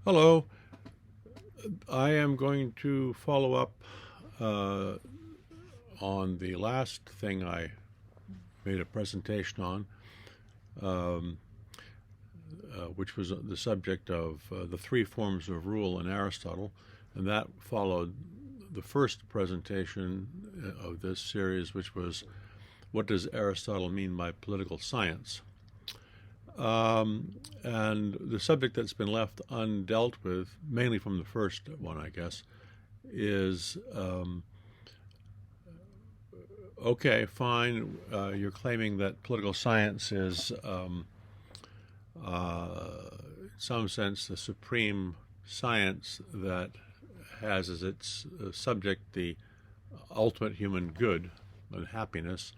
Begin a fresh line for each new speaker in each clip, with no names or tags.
Hello. I am going to follow up on the last thing I made a presentation on, um, which was the subject of the three forms of rule in Aristotle, and that followed the first presentation of this series, which was what does Aristotle mean by political science? And the subject that's been left undealt with, mainly from the first one, I guess, is okay, fine. You're claiming that political science is, in some sense, the supreme science that has as its subject the ultimate human good and happiness.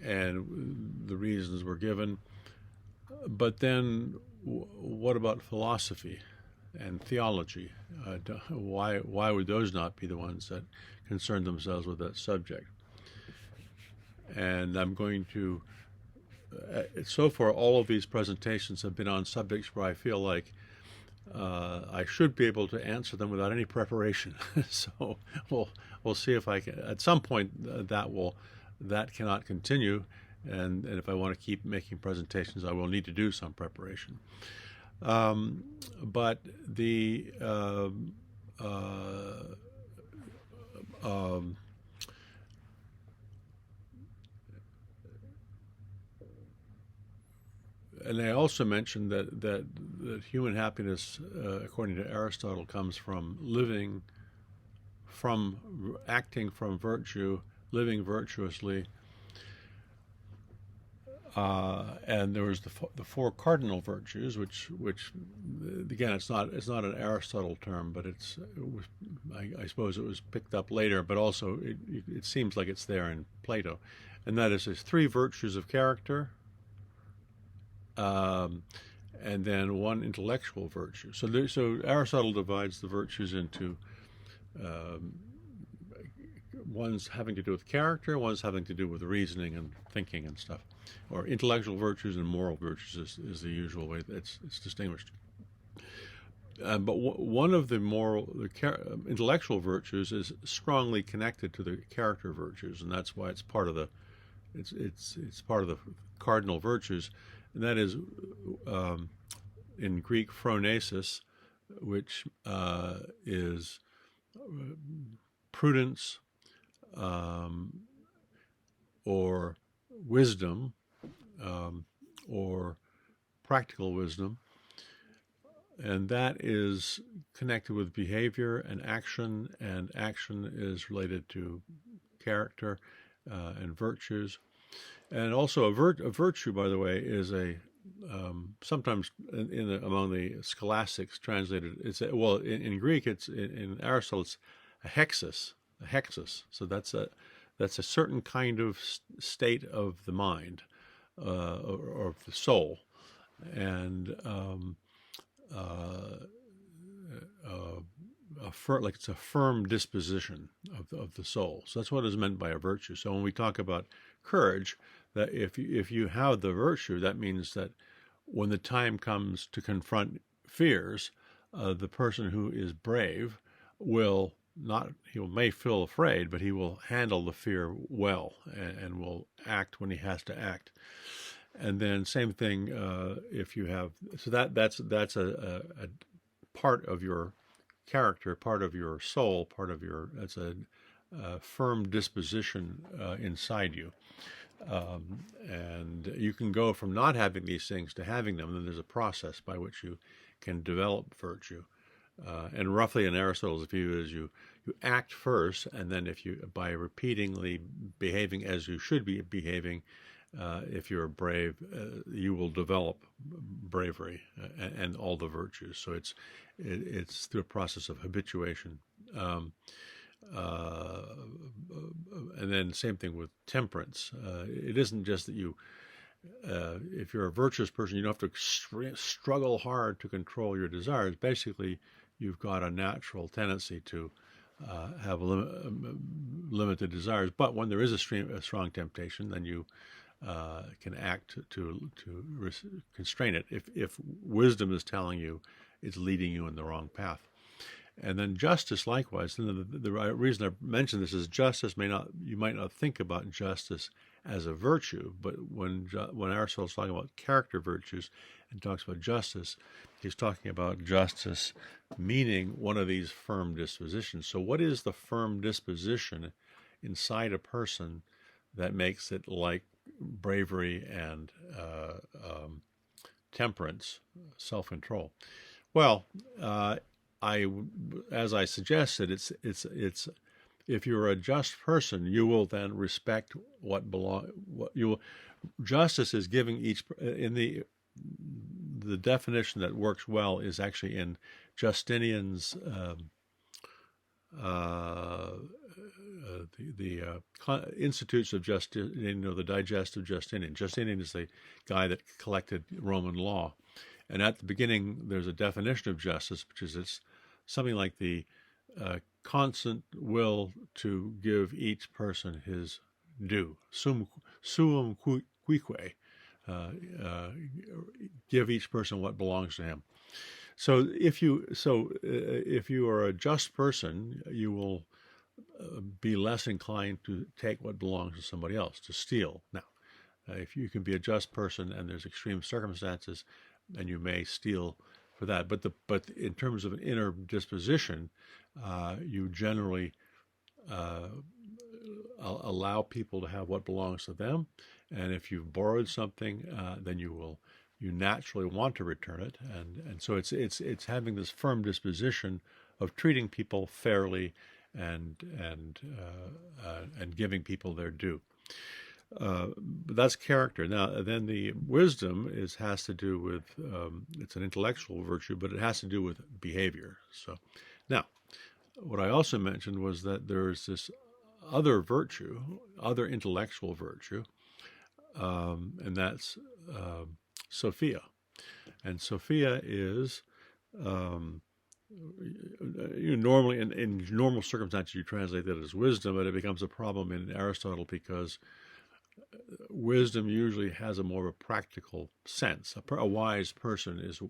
And the reasons were given. But then, what about philosophy and theology? Why would those not be the ones that concern themselves with that subject? And I'm going to. So far, all of these presentations have been on subjects where I feel like I should be able to answer them without any preparation. So we'll see if I can. At some point, that cannot continue, and if I want to keep making presentations, I will need to do some preparation. But the and I also mentioned that human happiness, according to Aristotle, comes from acting from virtue, living virtuously, and there was the four cardinal virtues, which again it's not an Aristotle term, but I suppose it was picked up later, but also it seems like it's there in Plato, and that is there's three virtues of character, and then one intellectual virtue. So Aristotle divides the virtues into one's having to do with character, one's having to do with reasoning and thinking and stuff, or intellectual virtues and moral virtues is the usual way it's distinguished. But one of the intellectual virtues is strongly connected to the character virtues, and that's why it's part of the cardinal virtues, and that is in Greek phronesis, which is prudence, or wisdom, or practical wisdom, and that is connected with behavior and action is related to character and virtues. And also a virtue, by the way, is sometimes among the scholastics translated. In Greek, in Aristotle, it's a hexis. So that's a certain kind of state of the mind or of the soul, and like it's a firm disposition of the soul. So that's what is meant by a virtue. So when we talk about courage, that if you have the virtue, that means that when the time comes to confront fears, the person who is brave will not, he may feel afraid, but he will handle the fear well and will act when he has to act. And then same thing if you have, so that's a part of your character, part of your soul, that's a firm disposition inside you. And you can go from not having these things to having them, and there's a process by which you can develop virtue. And roughly in Aristotle's view is you act first, and then by repeatedly behaving as you should be behaving, if you're brave, you will develop bravery and all the virtues. So it's through a process of habituation. And then same thing with temperance. It isn't just that if you're a virtuous person, you don't have to struggle hard to control your desires. Basically, you've got a natural tendency to have limited desires. But when there is a strong temptation, then you can act to constrain it. If wisdom is telling you it's leading you in the wrong path. And then justice, likewise. And the reason I mention this is justice you might not think about justice as a virtue, but when Aristotle's talking about character virtues and talks about justice, he's talking about justice meaning one of these firm dispositions. So what is the firm disposition inside a person that makes it like bravery and temperance, self-control? Well, as I suggested, it's if you're a just person, you will then respect justice is giving each in the definition that works well is actually in Justinian's Institutes of Justinian, the Digest of Justinian. Justinian is the guy that collected Roman law. And at the beginning, there's a definition of justice, which is it's something like the constant will to give each person his due. Suum cuique, give each person what belongs to him. So if you are a just person, you will be less inclined to take what belongs to somebody else, to steal. Now, if you can be a just person and there's extreme circumstances, and you may steal for that. But in terms of an inner disposition, you generally allow people to have what belongs to them, and if you've borrowed something, then you naturally want to return it, and so it's having this firm disposition of treating people fairly and giving people their due. But that's character. Now, then the wisdom has to do with it's an intellectual virtue, but it has to do with behavior. So, now, what I also mentioned was that there's this other virtue, other intellectual virtue, and that's Sophia. And Sophia is normally in normal circumstances you translate that as wisdom, but it becomes a problem in Aristotle because wisdom usually has a more of a practical sense. A wise person is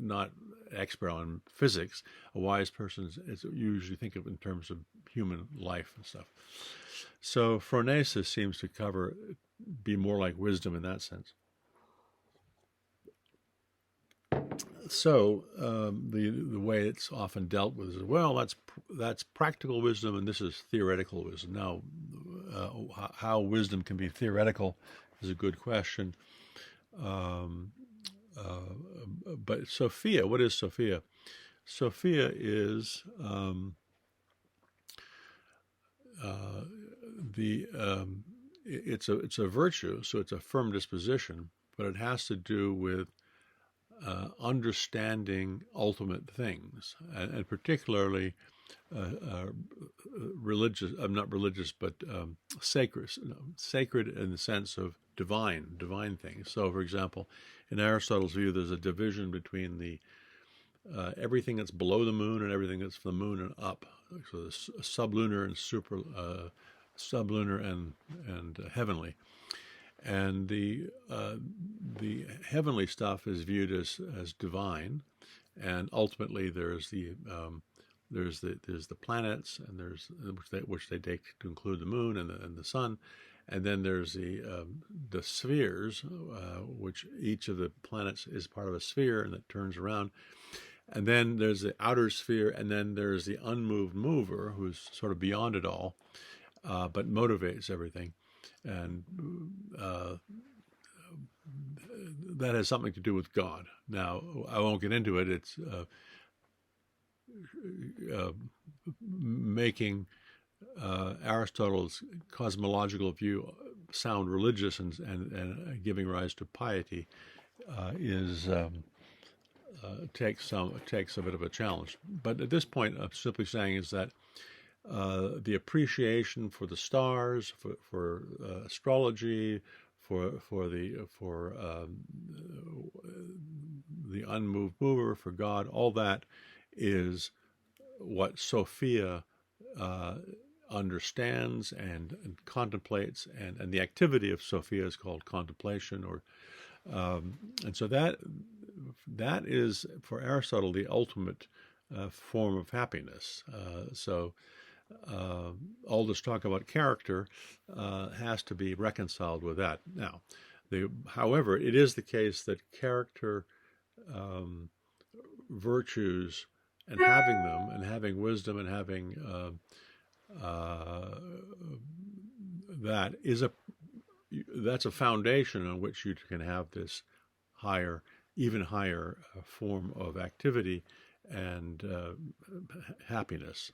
not expert on physics. A wise person is usually think of in terms of human life and stuff. So phronesis seems to be more like wisdom in that sense. So the way it's often dealt with is, well, that's practical wisdom and this is theoretical wisdom. Now, how wisdom can be theoretical is a good question. But Sophia, what is Sophia? Sophia is it's a virtue, so it's a firm disposition, but it has to do with understanding ultimate things, and particularly religious. I'm not religious, but sacred. Sacred in the sense of divine things. So, for example, in Aristotle's view, there's a division between the everything that's below the moon and everything that's from the moon and up. So, there's sublunar and sublunar and heavenly. And the heavenly stuff is viewed as divine, and ultimately there's the planets, and there's which they take to include the moon and the sun, and then there's the spheres, which each of the planets is part of a sphere and that turns around, and then there's the outer sphere, and then there's the unmoved mover who's sort of beyond it all, but motivates everything. And that has something to do with God. Now, I won't get into it. It's making Aristotle's cosmological view sound religious and giving rise to piety takes a bit of a challenge. But at this point, I'm simply saying is that the appreciation for the stars, for astrology, for the unmoved mover, for God, all that is what Sophia understands and contemplates, and the activity of Sophia is called contemplation, or and so that is for Aristotle the ultimate form of happiness. All this talk about character has to be reconciled with that. Now, however, it is the case that character virtues and having them, and having wisdom, and having that's a foundation on which you can have this even higher form of activity and happiness.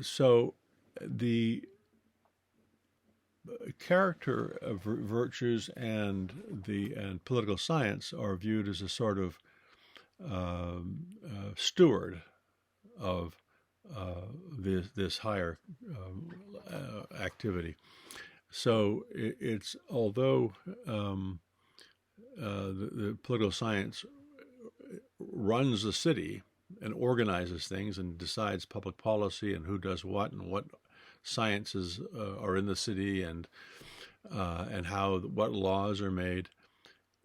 So the character of virtues and political science are viewed as a sort of steward of this higher activity. So it's although the political science runs the city and organizes things and decides public policy and who does what and what sciences are in the city and what laws are made,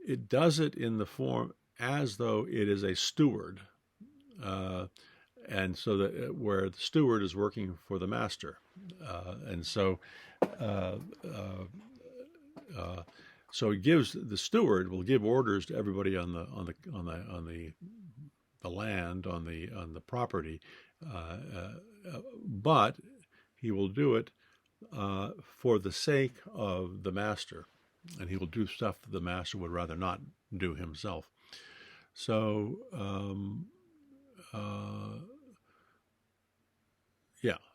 it does it in the form as though it is a steward, and so that where the steward is working for the master, and so it gives the steward will give orders to everybody on the land, on the property, but he will do it for the sake of the master, and he will do stuff that the master would rather not do himself. So,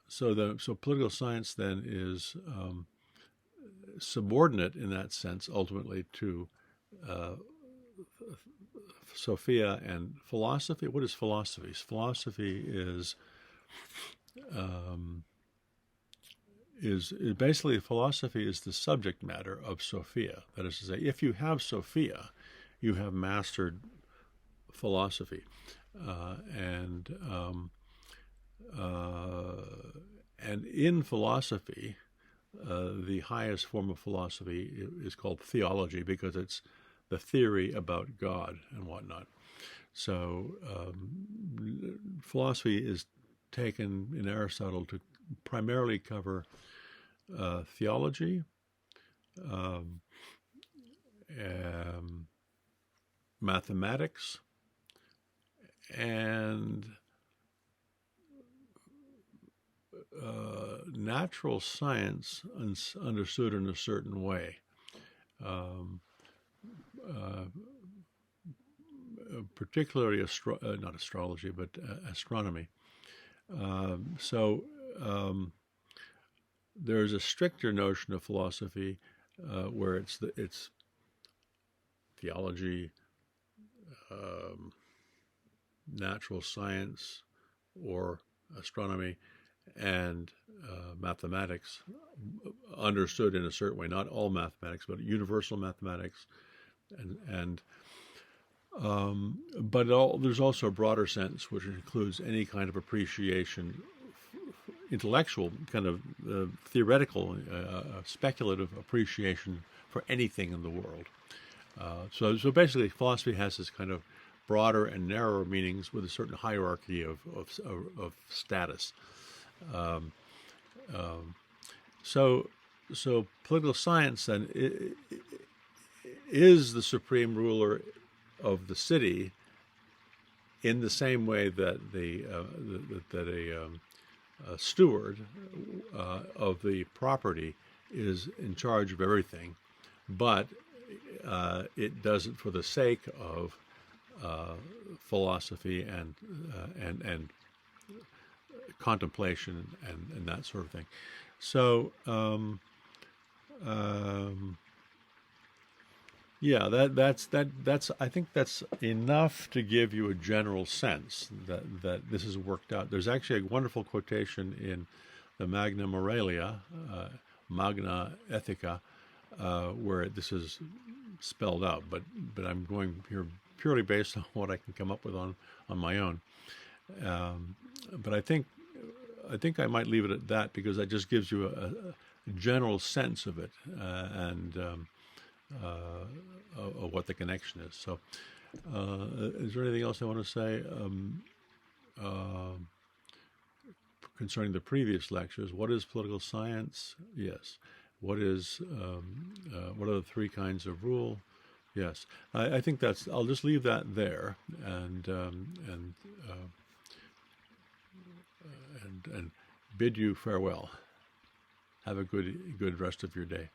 so political science then is subordinate in that sense, ultimately, to Sophia and philosophy. What is philosophy? Philosophy is basically, philosophy is the subject matter of Sophia. That is to say, if you have Sophia, you have mastered philosophy, and in philosophy, the highest form of philosophy is called theology, because it's the theory about God and whatnot. So philosophy is taken in Aristotle to primarily cover theology, mathematics, and natural science understood in a certain way. Particularly not astrology, but astronomy. There's a stricter notion of philosophy where it's theology, natural science, or astronomy, and mathematics, understood in a certain way. Not all mathematics, but universal mathematics, but there's also a broader sense which includes any kind of appreciation, intellectual kind of theoretical, speculative appreciation for anything in the world. So basically, philosophy has this kind of broader and narrower meanings with a certain hierarchy of status. So political science then is the supreme ruler of the city, in the same way that a steward of the property is in charge of everything, but it does it for the sake of philosophy and contemplation and that sort of thing. So that's I think that's enough to give you a general sense that this is worked out. There's actually a wonderful quotation in the Magna Ethica, where this is spelled out, but I'm going here purely based on what I can come up with on my own. But I think I might leave it at that, because that just gives you a general sense of it, and of what the connection is. So, is there anything else I want to say concerning the previous lectures? What is political science? Yes. What are the three kinds of rule? Yes. I think I'll just leave that there, and bid you farewell. Have a good rest of your day.